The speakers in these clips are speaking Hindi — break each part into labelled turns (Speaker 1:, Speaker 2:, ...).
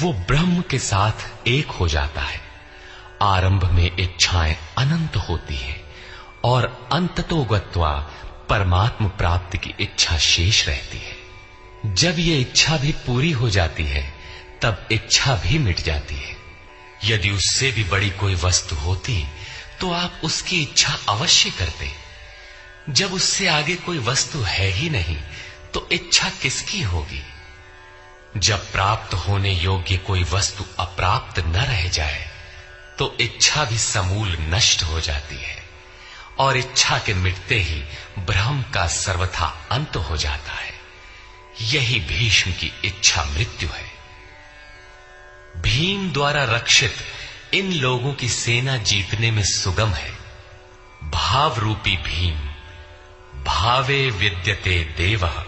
Speaker 1: वो ब्रह्म के साथ एक हो जाता है। आरंभ में इच्छाएं अनंत होती हैं और अंततो गत्वा परमात्म प्राप्ति की इच्छा शेष रहती है। जब ये इच्छा भी पूरी हो जाती है तब इच्छा भी मिट जाती है। यदि उससे भी बड़ी कोई वस्तु होती तो आप उसकी इच्छा अवश्य करते। जब उससे आगे कोई वस्तु है ही नहीं तो इच्छा किसकी होगी? जब प्राप्त होने योग्य कोई वस्तु अप्राप्त न रह जाए तो इच्छा भी समूल नष्ट हो जाती है और इच्छा के मिटते ही ब्रह्म का सर्वथा अंत हो जाता है। यही भीष्म की इच्छा मृत्यु है। भीम द्वारा रक्षित इन लोगों की सेना जीतने में सुगम है। भाव रूपी भीम भावे विद्यते देवः।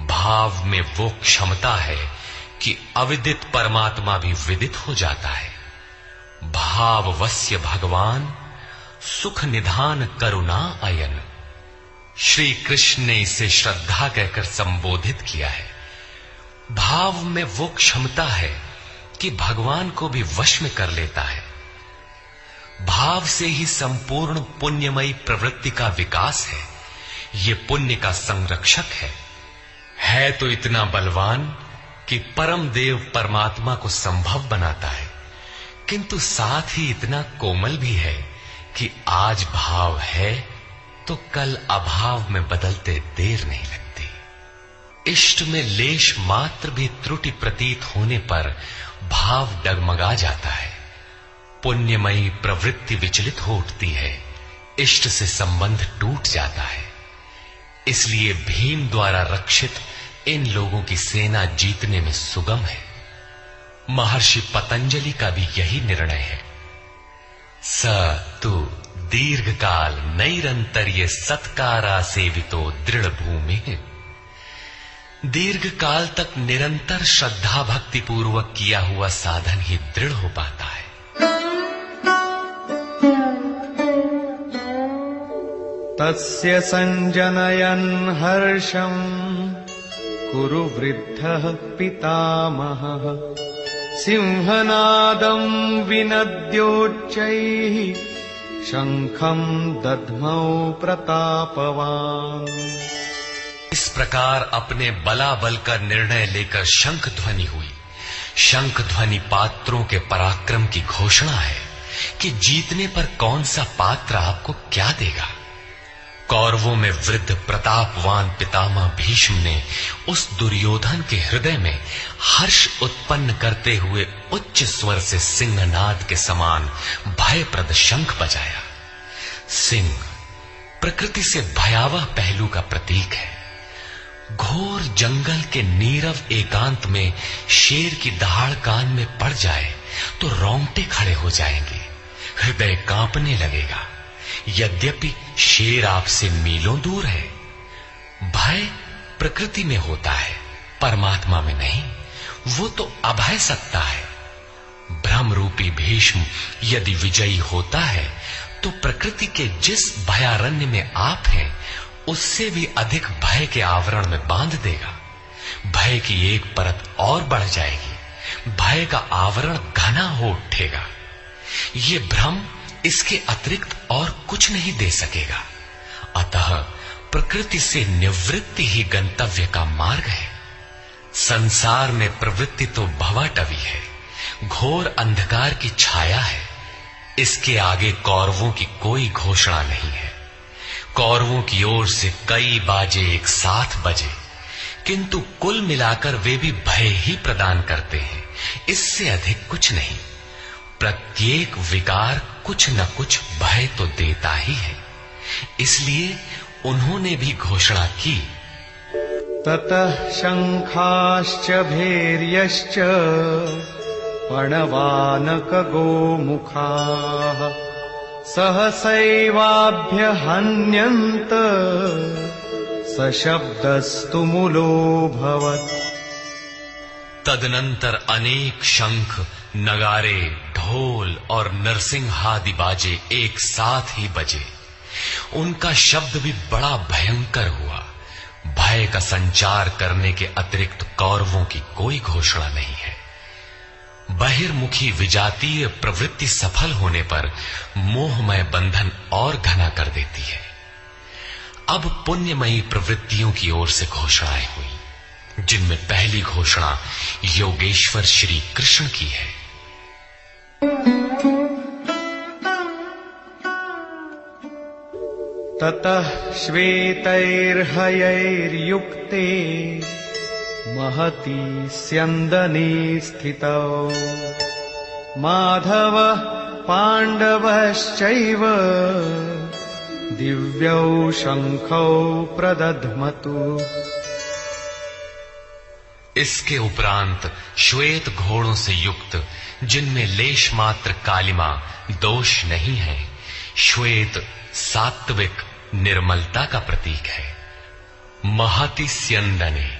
Speaker 1: भाव में वो क्षमता है कि अविदित परमात्मा भी विदित हो जाता है। भाववस्य भगवान सुख निधान करुणा अयन। श्री कृष्ण ने इसे श्रद्धा कहकर संबोधित किया है। भाव में वो क्षमता है कि भगवान को भी वश में कर लेता है। भाव से ही संपूर्ण पुण्यमयी प्रवृत्ति का विकास है। ये पुण्य का संरक्षक है तो इतना बलवान कि परम देव परमात्मा को संभव बनाता है, किंतु साथ ही इतना कोमल भी है कि आज भाव है तो कल अभाव में बदलते देर नहीं लगती। इष्ट में लेश मात्र भी त्रुटि प्रतीत होने पर भाव डगमगा जाता है। पुण्यमयी प्रवृत्ति विचलित हो उठती है, इष्ट से संबंध टूट जाता है। इसलिए भीम द्वारा रक्षित इन लोगों की सेना जीतने में सुगम है। महर्षि पतंजलि का भी यही निर्णय है। स तु दीर्घ काल नैरंतर्य सत्कारा सेवितो दृढ़ भूमि। दीर्घ काल तक निरंतर श्रद्धा भक्ति पूर्वक किया हुआ साधन ही दृढ़ हो पाता है।
Speaker 2: तस्य संजनयन् हर्षं कुरु वृद्धः पितामहः। सिंहनादं विनद्योच्चैः शंखं दध्मौ प्रतापवान्।
Speaker 1: इस प्रकार अपने बलाबल का निर्णय लेकर शंख ध्वनि हुई। शंख ध्वनि पात्रों के पराक्रम की घोषणा है कि जीतने पर कौन सा पात्र आपको क्या देगा। कौरवों में वृद्ध प्रतापवान पितामह भीष्म ने उस दुर्योधन के हृदय में हर्ष उत्पन्न करते हुए उच्च स्वर से सिंहनाद के समान भयप्रद शंख बजाया। सिंह प्रकृति से भयावह पहलू का प्रतीक है। घोर जंगल के नीरव एकांत में शेर की दहाड़ कान में पड़ जाए तो रोंगटे खड़े हो जाएंगे, हृदय कांपने लगेगा। यद्यपि शेर आपसे मीलों दूर है। भय प्रकृति में होता है, परमात्मा में नहीं। वो तो अभय सत्ता है। ब्रह्म रूपी भीष्म यदि विजयी होता है तो प्रकृति के जिस भयारण्य में आप हैं उससे भी अधिक भय के आवरण में बांध देगा। भय की एक परत और बढ़ जाएगी, भय का आवरण घना हो उठेगा। ये भ्रम इसके अतिरिक्त और कुछ नहीं दे सकेगा। अतः प्रकृति से निवृत्ति ही गंतव्य का मार्ग है। संसार में प्रवृत्ति तो भवाटवी है, घोर अंधकार की छाया है। इसके आगे कौरवों की कोई घोषणा नहीं है। कौरवों की ओर से कई बाजे एक साथ बजे, किंतु कुल मिलाकर वे भी भय ही प्रदान करते हैं, इससे अधिक कुछ नहीं। प्रत्येक विकार कुछ न कुछ भय तो देता ही है। इसलिए उन्होंने भी घोषणा की,
Speaker 2: ततः शंखाश्च भैर्यश्च प्रणवानक गोमुखाः सहसैवाभ्यहन्यन्त सशब्दस्तु मूलोऽभवत्।
Speaker 1: तदनंतर अनेक शंख, नगारे, ढोल और नरसिंहादि बाजे एक साथ ही बजे। उनका शब्द भी बड़ा भयंकर हुआ। भय का संचार करने के अतिरिक्त कौरवों की कोई घोषणा नहीं है। बहिर्मुखी विजातीय प्रवृत्ति सफल होने पर मोहमय बंधन और घना कर देती है। अब पुण्यमयी प्रवृत्तियों की ओर से घोषणाएं हुई, जिनमें पहली घोषणा योगेश्वर श्री कृष्ण की है।
Speaker 2: ततः श्वेतैर्हयैर्युक्ते महती स्यन्दने स्थितौ माधवः पाण्डवश्चैव दिव्यौ शंखौ प्रदध्मतु।
Speaker 1: इसके उपरांत श्वेत घोड़ों से युक्त, जिनमें लेश मात्र कालिमा दोष नहीं है, श्वेत सात्विक निर्मलता का प्रतीक है। महति स्यन्दने,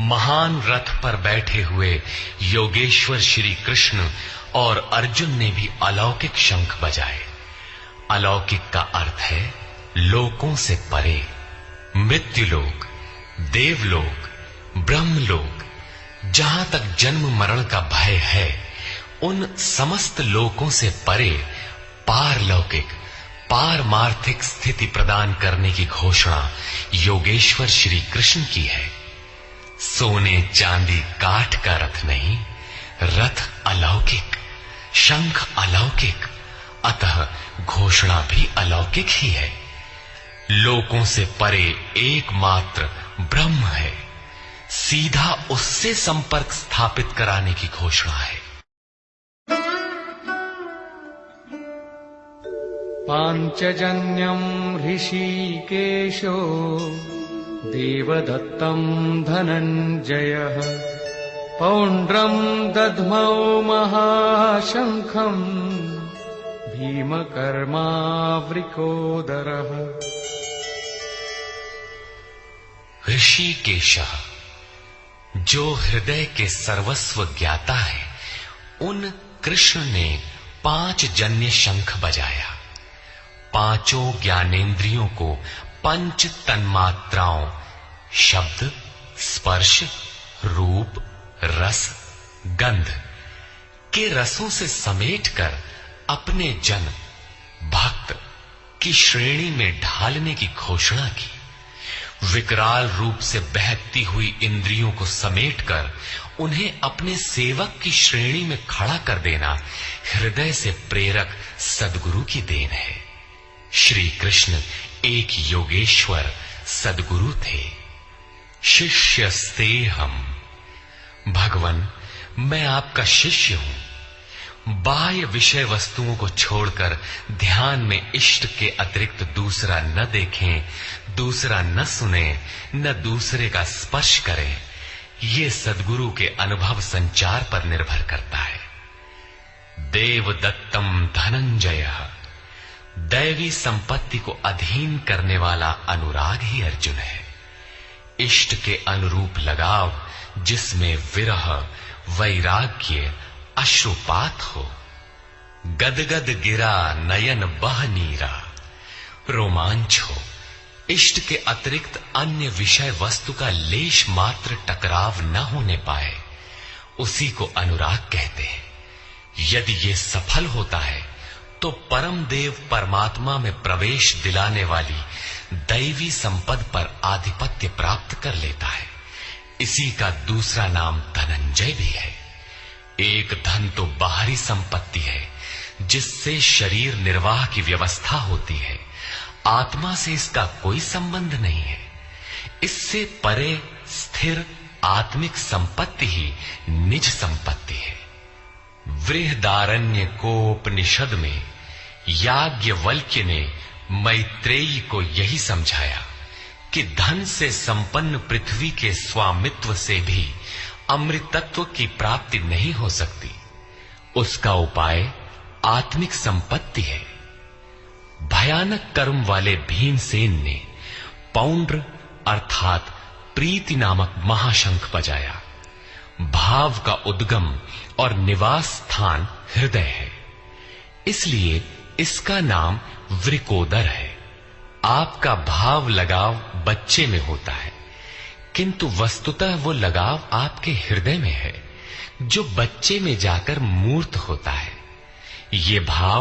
Speaker 1: महान रथ पर बैठे हुए योगेश्वर श्री कृष्ण और अर्जुन ने भी अलौकिक शंख बजाए। अलौकिक का अर्थ है लोकों से परे, मृत्युलोक, देवलोक, ब्रह्मलोक, जहां तक जन्म मरण का भय है, उन समस्त लोकों से परे पारलौकिक पारमार्थिक स्थिति प्रदान करने की घोषणा योगेश्वर श्री कृष्ण की है। सोने चांदी काठ का रथ नहीं, रथ अलौकिक, शंख अलौकिक, अतः घोषणा भी अलौकिक ही है। लोकों से परे एकमात्र ब्रह्म है, सीधा उससे संपर्क स्थापित कराने की घोषणा है।
Speaker 2: पांचजन्यं ऋषिकेशो देवदत्तं धनञ्जयः पौण्ड्रं दध्मौ महाशंखं भीमकर्मावृकोदरः।
Speaker 1: ऋषिकेश, जो हृदय के सर्वस्व ज्ञाता है, उन कृष्ण ने 5 जन्य शंख बजाया। पांचों ज्ञानेंद्रियों को पंच तन्मात्राओं शब्द, स्पर्श, रूप, रस, गंध के रसों से समेटकर अपने जन भक्त की श्रेणी में ढालने की घोषणा की। विकराल रूप से बहकती हुई इंद्रियों को समेटकर उन्हें अपने सेवक की श्रेणी में खड़ा कर देना हृदय से प्रेरक सद्गुरु की देन है। श्री कृष्ण एक योगेश्वर सद्गुरु थे। शिष्यस्तेहम्, भगवन मैं आपका शिष्य हूं। बाह्य विषय वस्तुओं को छोड़कर ध्यान में इष्ट के अतिरिक्त दूसरा न देखें, दूसरा न सुने, न दूसरे का स्पर्श करें, ये सद्गुरु के अनुभव संचार पर निर्भर करता है। देवदत्तम धनंजयः, दैवी संपत्ति को अधीन करने वाला अनुराग ही अर्जुन है। इष्ट के अनुरूप लगाव, जिसमें विरह, वैराग्य, अश्रुपात हो। गदगद गिरा नयन बह नीरा, रोमांच हो। इष्ट के अतिरिक्त अन्य विषय वस्तु का लेश मात्र टकराव न होने पाए, उसी को अनुराग कहते हैं। यदि ये सफल होता है तो परम देव परमात्मा में प्रवेश दिलाने वाली दैवी संपद पर आधिपत्य प्राप्त कर लेता है। इसी का दूसरा नाम धनंजय भी है। एक धन तो बाहरी संपत्ति है, जिससे शरीर निर्वाह की व्यवस्था होती है। आत्मा से इसका कोई संबंध नहीं है। इससे परे स्थिर आत्मिक संपत्ति ही निज संपत्ति है। बृहदारण्य कोपनिषद में याज्ञवल्क्य ने मैत्रेयी को यही समझाया कि धन से संपन्न पृथ्वी के स्वामित्व से भी अमृतत्व की प्राप्ति नहीं हो सकती। उसका उपाय आत्मिक संपत्ति है। भयानक कर्म वाले भीमसेन ने पौंड्र अर्थात प्रीति नामक महाशंख बजाया। भाव का उद्गम और निवास स्थान हृदय है, इसलिए इसका नाम वृकोदर है। आपका भाव लगाव बच्चे में होता है, किंतु वस्तुतः वो लगाव आपके हृदय में है। जो बच्चे में जाकर मूर्त होता है। ये भाव